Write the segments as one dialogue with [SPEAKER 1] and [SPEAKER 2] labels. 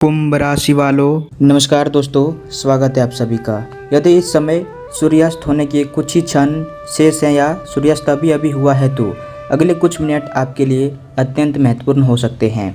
[SPEAKER 1] कुंभ राशि वालों, नमस्कार दोस्तों, स्वागत है आप सभी का। यदि इस समय सूर्यास्त होने के कुछ ही क्षण शेष हैं या सूर्यास्त अभी अभी हुआ है तो अगले कुछ मिनट आपके लिए अत्यंत महत्वपूर्ण हो सकते हैं।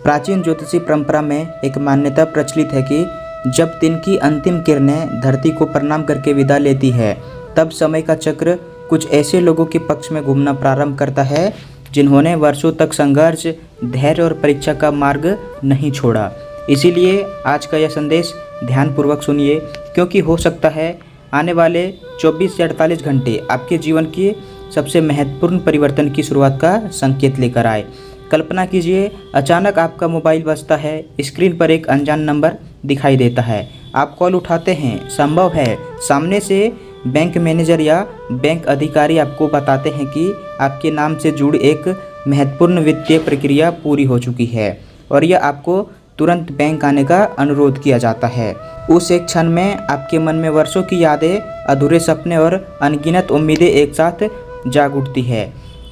[SPEAKER 1] प्राचीन ज्योतिषी परंपरा में एक मान्यता प्रचलित है कि जब दिन की अंतिम किरणें धरती को प्रणाम करके विदा लेती है तब समय का चक्र कुछ ऐसे लोगों के पक्ष में घूमना प्रारंभ करता है जिन्होंने वर्षों तक संघर्ष, धैर्य और परीक्षा का मार्ग नहीं छोड़ा। इसीलिए आज का यह संदेश ध्यानपूर्वक सुनिए, क्योंकि हो सकता है आने वाले 24 से 48 घंटे आपके जीवन के सबसे महत्वपूर्ण परिवर्तन की शुरुआत का संकेत लेकर आए। कल्पना कीजिए, अचानक आपका मोबाइल बजता है, स्क्रीन पर एक अनजान नंबर दिखाई देता है। आप कॉल उठाते हैं, संभव है सामने से बैंक मैनेजर या बैंक अधिकारी आपको बताते हैं कि आपके नाम से जुड़ी एक महत्वपूर्ण वित्तीय प्रक्रिया पूरी हो चुकी है और यह आपको तुरंत बैंक आने का अनुरोध किया जाता है। उस एक क्षण में आपके मन में वर्षों की यादें, अधूरे सपने और अनगिनत उम्मीदें एक साथ जाग उठती है।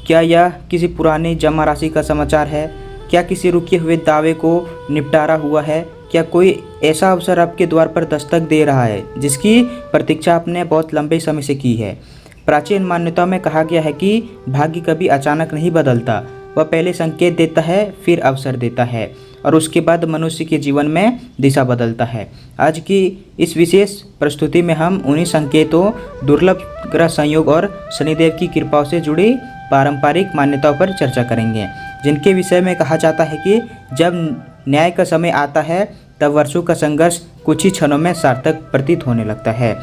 [SPEAKER 1] क्या यह किसी पुरानी जमा राशि का समाचार है? क्या किसी रुके हुए दावे को निपटारा हुआ है? क्या कोई ऐसा अवसर आपके द्वार पर दस्तक दे रहा है जिसकी प्रतीक्षा आपने बहुत लंबे समय से की है? प्राचीन मान्यताओं में कहा गया है कि भाग्य कभी अचानक नहीं बदलता, वह पहले संकेत देता है, फिर अवसर देता है और उसके बाद मनुष्य के जीवन में दिशा बदलता है। आज की इस विशेष प्रस्तुति में हम उन्हीं संकेतों, दुर्लभ ग्रह संयोग और शनिदेव की कृपाओं से जुड़ी पारंपरिक मान्यताओं पर चर्चा करेंगे, जिनके विषय में कहा जाता है कि जब न्याय का समय आता है तब वर्षों का संघर्ष कुछ ही क्षणों में सार्थक प्रतीत होने लगता है।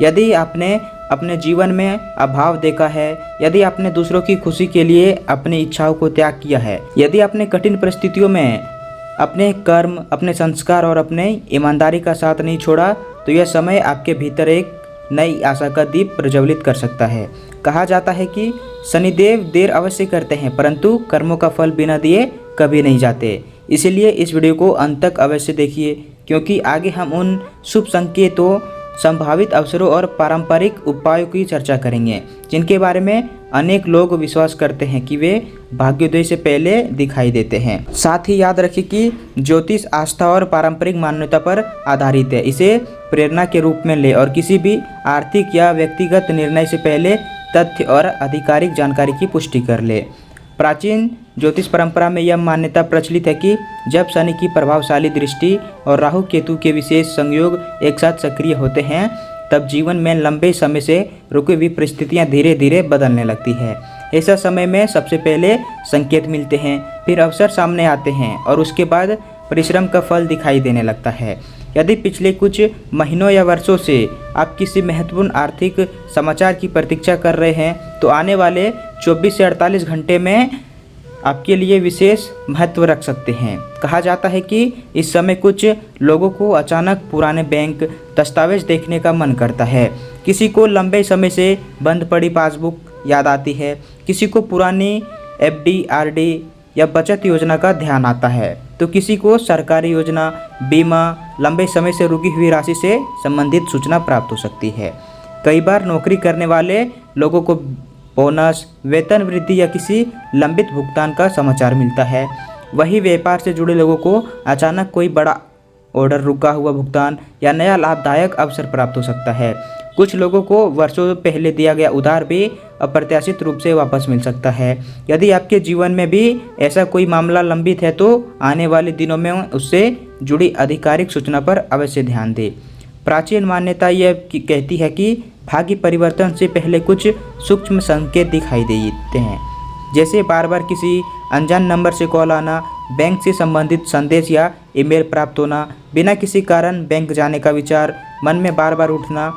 [SPEAKER 1] यदि आपने अपने जीवन में अभाव देखा है, यदि आपने दूसरों की खुशी के लिए अपनी इच्छाओं को त्याग किया है, यदि आपने कठिन परिस्थितियों में अपने कर्म, अपने संस्कार और अपने ईमानदारी का साथ नहीं छोड़ा, तो यह समय आपके भीतर एक नई आशा का दीप प्रज्वलित कर सकता है। कहा जाता है कि शनिदेव देर अवश्य करते हैं, परंतु कर्मों का फल बिना दिए कभी नहीं जाते। इसलिए इस वीडियो को अंत तक अवश्य देखिए, क्योंकि आगे हम उन शुभ संकेतों, संभावित अवसरों और पारंपरिक उपायों की चर्चा करेंगे जिनके बारे में अनेक लोग विश्वास करते हैं कि वे भाग्योदय से पहले दिखाई देते हैं। साथ ही याद रखें कि ज्योतिष आस्था और पारंपरिक मान्यता पर आधारित है। इसे प्रेरणा के रूप में ले और किसी भी आर्थिक या व्यक्तिगत निर्णय से पहले तथ्य और आधिकारिक जानकारी की पुष्टि कर ले। प्राचीन ज्योतिष परंपरा में यह मान्यता प्रचलित है कि जब शनि की प्रभावशाली दृष्टि और राहु केतु के विशेष संयोग एक साथ सक्रिय होते हैं तब जीवन में लंबे समय से रुकी हुई परिस्थितियां धीरे धीरे बदलने लगती है। ऐसा समय में सबसे पहले संकेत मिलते हैं, फिर अवसर सामने आते हैं और उसके बाद परिश्रम का फल दिखाई देने लगता है। यदि पिछले कुछ महीनों या वर्षों से आप किसी महत्वपूर्ण आर्थिक समाचार की प्रतीक्षा कर रहे हैं तो आने वाले 24 से 48 घंटे में आपके लिए विशेष महत्व रख सकते हैं। कहा जाता है कि इस समय कुछ लोगों को अचानक पुराने बैंक दस्तावेज देखने का मन करता है, किसी को लंबे समय से बंद पड़ी पासबुक याद आती है, किसी को पुरानी एफडी, आरडी या बचत योजना का ध्यान आता है, तो किसी को सरकारी योजना, बीमा, लंबे समय से रुकी हुई राशि से संबंधित सूचना प्राप्त हो सकती है। कई बार नौकरी करने वाले लोगों को बोनस, वेतन वृद्धि या किसी लंबित भुगतान का समाचार मिलता है। वही व्यापार से जुड़े लोगों को अचानक कोई बड़ा ऑर्डर, रुका हुआ भुगतान या नया लाभदायक अवसर प्राप्त हो सकता है। कुछ लोगों को वर्षों पहले दिया गया उधार भी अप्रत्याशित रूप से वापस मिल सकता है। यदि आपके जीवन में भी ऐसा कोई मामला लंबित है तो आने वाले दिनों में उससे जुड़ी आधिकारिक सूचना पर अवश्य ध्यान दें। प्राचीन मान्यता यह कहती है कि भाग्य परिवर्तन से पहले कुछ सूक्ष्म संकेत दिखाई देते हैं, जैसे बार बार किसी अनजान नंबर से कॉल आना, बैंक से संबंधित संदेश या ईमेल प्राप्त होना, बिना किसी कारण बैंक जाने का विचार मन में बार बार उठना,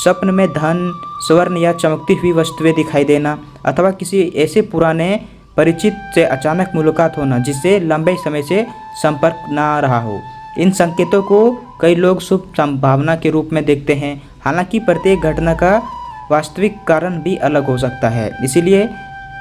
[SPEAKER 1] स्वप्न में धन, स्वर्ण या चमकती हुई वस्तुएं दिखाई देना, अथवा किसी ऐसे पुराने परिचित से अचानक मुलाकात होना जिससे लंबे समय से संपर्क ना रहा हो। इन संकेतों को कई लोग शुभ संभावना के रूप में देखते हैं, हालांकि प्रत्येक घटना का वास्तविक कारण भी अलग हो सकता है। इसीलिए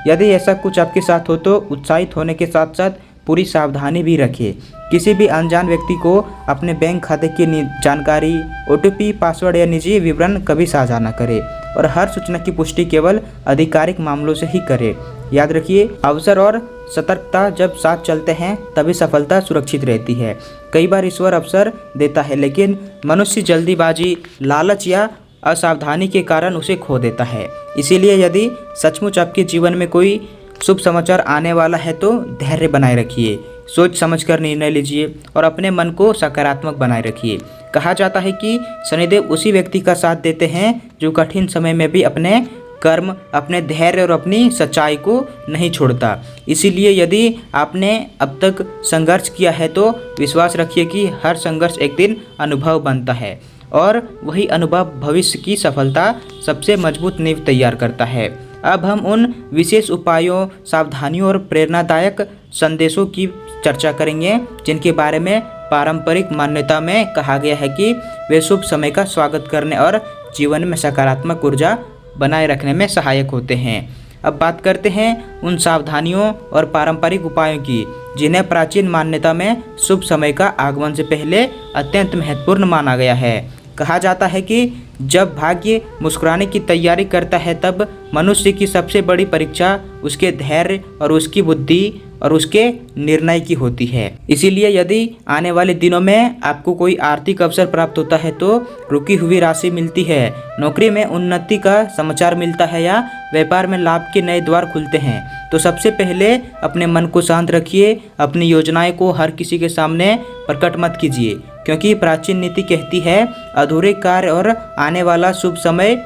[SPEAKER 1] यदि ऐसा कुछ आपके साथ हो तो उत्साहित होने के साथ साथ पूरी सावधानी भी रखें। किसी भी अनजान व्यक्ति को अपने बैंक खाते की जानकारी, OTP, पासवर्ड या निजी विवरण कभी साझा न करें और हर सूचना की पुष्टि केवल आधिकारिक मामलों से ही करें। याद रखिए, अवसर और सतर्कता जब साथ चलते हैं तभी सफलता सुरक्षित रहती है। कई बार ईश्वर अवसर देता है, लेकिन मनुष्य जल्दीबाजी, लालच या असावधानी के कारण उसे खो देता है। इसीलिए यदि सचमुच आपके जीवन में कोई शुभ समाचार आने वाला है तो धैर्य बनाए रखिए, सोच समझकर निर्णय लीजिए और अपने मन को सकारात्मक बनाए रखिए। कहा जाता है कि शनिदेव उसी व्यक्ति का साथ देते हैं जो कठिन समय में भी अपने कर्म, अपने धैर्य और अपनी सच्चाई को नहीं छोड़ता। इसीलिए यदि आपने अब तक संघर्ष किया है तो विश्वास रखिए कि हर संघर्ष एक दिन अनुभव बनता है और वही अनुभव भविष्य की सफलता सबसे मजबूत नींव तैयार करता है। अब हम उन विशेष उपायों, सावधानियों और प्रेरणादायक संदेशों की चर्चा करेंगे जिनके बारे में पारंपरिक मान्यता में कहा गया है कि वे शुभ समय का स्वागत करने और जीवन में सकारात्मक ऊर्जा बनाए रखने में सहायक होते हैं। अब बात करते हैं उन सावधानियों और पारंपरिक उपायों की जिन्हें प्राचीन मान्यता में शुभ समय का आगमन से पहले अत्यंत महत्वपूर्ण माना गया है। कहा जाता है कि जब भाग्य मुस्कुराने की तैयारी करता है तब मनुष्य की सबसे बड़ी परीक्षा उसके धैर्य और उसकी बुद्धि और उसके निर्णय की होती है। इसीलिए यदि आने वाले दिनों में आपको कोई आर्थिक अवसर प्राप्त होता है तो रुकी हुई राशि मिलती है, नौकरी में उन्नति का समाचार मिलता है या व्यापार में लाभ के नए द्वार खुलते हैं, तो सबसे पहले अपने मन को शांत रखिए। अपनी योजनाएं को हर किसी के सामने प्रकट मत कीजिए, क्योंकि प्राचीन नीति कहती है अधूरे कार्य और आने वाला शुभ समय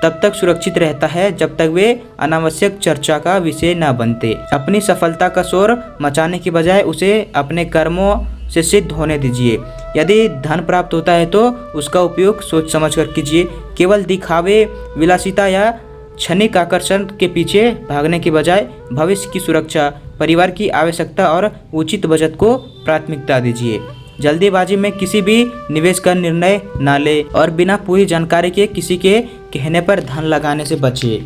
[SPEAKER 1] तब तक सुरक्षित रहता है जब तक वे अनावश्यक चर्चा का विषय न बनते। अपनी सफलता का शोर मचाने की बजाय उसे अपने कर्मों से सिद्ध होने दीजिए। यदि धन प्राप्त होता है तो उसका उपयोग सोच समझकर कीजिए। केवल दिखावे, विलासिता या क्षणिक आकर्षण के पीछे भागने के बजाय भविष्य की सुरक्षा, परिवार की आवश्यकता और उचित बचत को प्राथमिकता दीजिए। जल्दीबाजी में किसी भी निवेश का निर्णय न ले और बिना पूरी जानकारी के किसी के कहने पर धन लगाने से बचिए।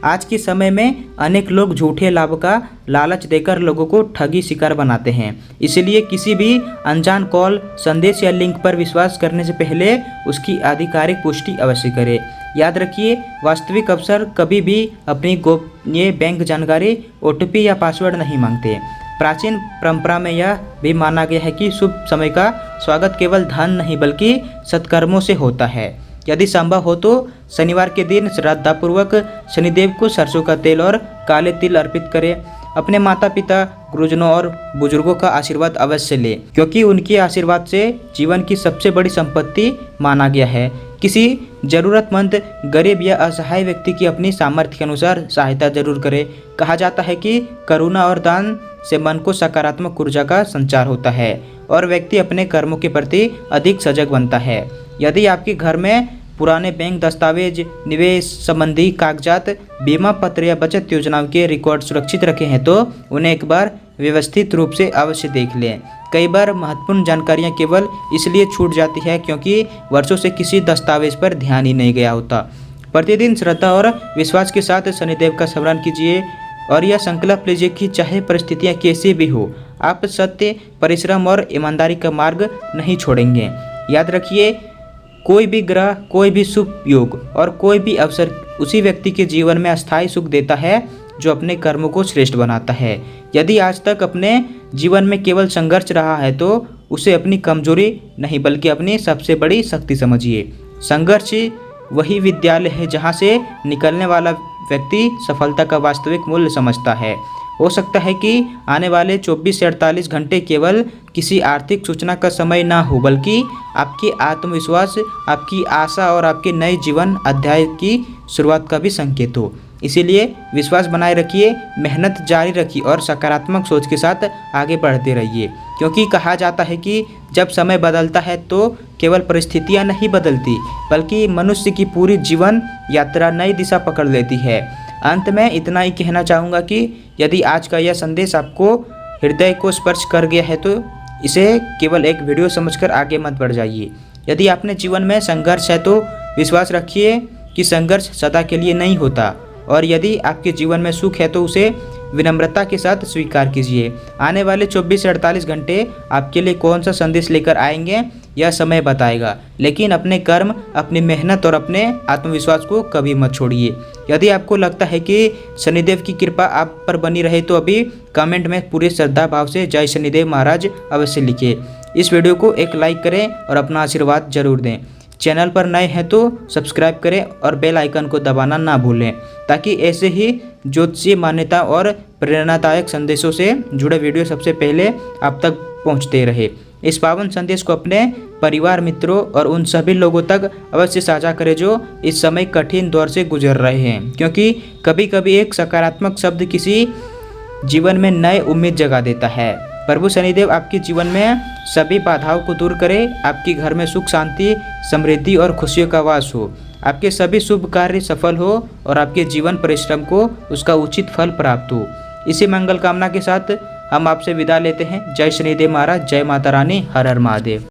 [SPEAKER 1] आज के समय में अनेक लोग झूठे लाभ का लालच देकर लोगों को ठगी शिकार बनाते हैं। इसलिए किसी भी अनजान कॉल, संदेश या लिंक पर विश्वास करने से पहले उसकी आधिकारिक पुष्टि अवश्य करें। याद रखिए, वास्तविक अवसर कभी भी अपनी गोपनीय बैंक जानकारी, OTP या पासवर्ड नहीं मांगते। प्राचीन परंपरा में यह भी माना गया है कि शुभ समय का स्वागत केवल धन नहीं बल्कि सत्कर्मों से होता है। यदि संभव हो तो शनिवार के दिन श्रद्धापूर्वक शनिदेव को सरसों का तेल और काले तिल अर्पित करें। अपने माता पिता, गुरुजनों और बुजुर्गों का आशीर्वाद अवश्य लें, क्योंकि उनके आशीर्वाद से जीवन की सबसे बड़ी संपत्ति माना गया है। किसी जरूरतमंद, गरीब या असहाय व्यक्ति की अपनी सामर्थ्य के अनुसार सहायता जरूर करें। कहा जाता है कि करुणा और दान से मन को सकारात्मक ऊर्जा का संचार होता है और व्यक्ति अपने कर्मों के प्रति अधिक सजग बनता है। यदि आपके घर में पुराने बैंक दस्तावेज, निवेश संबंधी कागजात, बीमा पत्र या बचत योजनाओं के रिकॉर्ड सुरक्षित रखे हैं तो उन्हें एक बार व्यवस्थित रूप से अवश्य देख लें। कई बार महत्वपूर्ण जानकारियां केवल इसलिए छूट जाती है क्योंकि वर्षों से किसी दस्तावेज पर ध्यान ही नहीं गया होता। प्रतिदिन श्रद्धा और विश्वास के साथ शनिदेव का स्मरण कीजिए और यह संकल्प लीजिए कि चाहे परिस्थितियां कैसी भी हो, आप सत्य, परिश्रम और ईमानदारी का मार्ग नहीं छोड़ेंगे। याद रखिए, कोई भी ग्रह, कोई भी शुभ योग और कोई भी अवसर उसी व्यक्ति के जीवन में अस्थायी सुख देता है जो अपने कर्मों को श्रेष्ठ बनाता है। यदि आज तक अपने जीवन में केवल संघर्ष रहा है तो उसे अपनी कमजोरी नहीं बल्कि अपनी सबसे बड़ी शक्ति समझिए। संघर्ष वही विद्यालय है जहाँ से निकलने वाला व्यक्ति सफलता का वास्तविक मूल्य समझता है। हो सकता है कि आने वाले 24 से 48 घंटे केवल किसी आर्थिक सूचना का समय ना हो बल्कि आपके आत्मविश्वास, आपकी आशा और आपके नए जीवन अध्याय की शुरुआत का भी संकेत हो। इसीलिए विश्वास बनाए रखिए, मेहनत जारी रखिए और सकारात्मक सोच के साथ आगे बढ़ते रहिए, क्योंकि कहा जाता है कि जब समय बदलता है तो केवल परिस्थितियां नहीं बदलती बल्कि मनुष्य की पूरी जीवन यात्रा नई दिशा पकड़ लेती है। अंत में इतना ही कहना चाहूँगा कि यदि आज का यह संदेश आपको हृदय को स्पर्श कर गया है तो इसे केवल एक वीडियो समझकर आगे मत बढ़ जाइए। यदि आपने जीवन में संघर्ष है तो विश्वास रखिए कि संघर्ष सदा के लिए नहीं होता और यदि आपके जीवन में सुख है तो उसे विनम्रता के साथ स्वीकार कीजिए। आने वाले 24 से 48 घंटे आपके लिए कौन सा संदेश लेकर आएंगे यह समय बताएगा, लेकिन अपने कर्म, अपनी मेहनत और अपने आत्मविश्वास को कभी मत छोड़िए। यदि आपको लगता है कि शनिदेव की कृपा आप पर बनी रहे तो अभी कमेंट में पूरे श्रद्धा भाव से जय शनिदेव महाराज अवश्य लिखिए। इस वीडियो को एक लाइक करें और अपना आशीर्वाद जरूर दें। चैनल पर नए हैं तो सब्सक्राइब करें और बेल आइकन को दबाना ना भूलें, ताकि ऐसे ही ज्योतिषीय मान्यता और प्रेरणादायक संदेशों से जुड़े वीडियो सबसे पहले आप तक पहुंचते रहे। इस पावन संदेश को अपने परिवार, मित्रों और उन सभी लोगों तक अवश्य साझा करें जो इस समय कठिन दौर से गुजर रहे हैं, क्योंकि कभी कभी एक सकारात्मक शब्द किसी जीवन में नए उम्मीद जगा देता है। प्रभु शनिदेव आपके जीवन में सभी बाधाओं को दूर करे, आपके घर में सुख, शांति, समृद्धि और खुशियों का वास हो, आपके सभी शुभ कार्य सफल हो और आपके जीवन परिश्रम को उसका उचित फल प्राप्त हो। इसी मंगल कामना के साथ हम आपसे विदा लेते हैं। जय शनिदेव महाराज, जय माता रानी, हर हर महादेव।